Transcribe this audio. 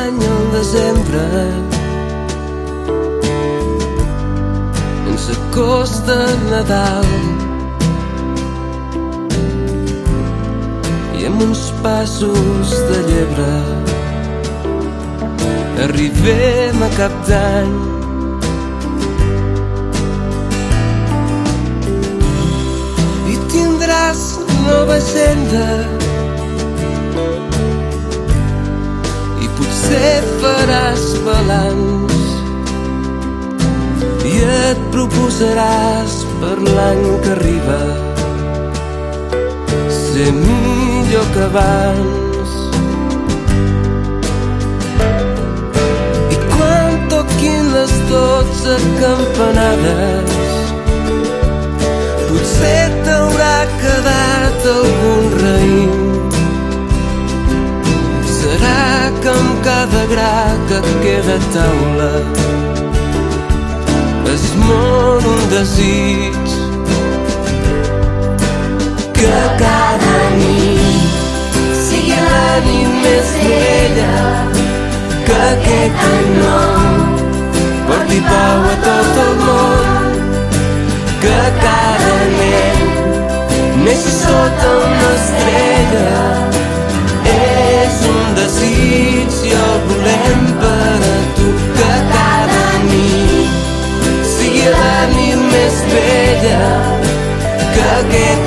any al desembre ens acosta Nadal i amb uns passos de llebre arribem a Cap d'Any. I tindràs nova agenda i potser faràs balanç i et proposaràs per l'any que arriba ser millor que abans. I quan toquin les 12 campanades potser t'haurà quedat algun raïm. Serà que amb cada gra que queda a taula es mor un desig. Que cada nit sigui la nit més bella, que aquest any nou porti pau a tot el món, que cada nen neixi sota una estrella és un desig i el volem per a tu. Que cada nit sigui la nit més bella, que aquest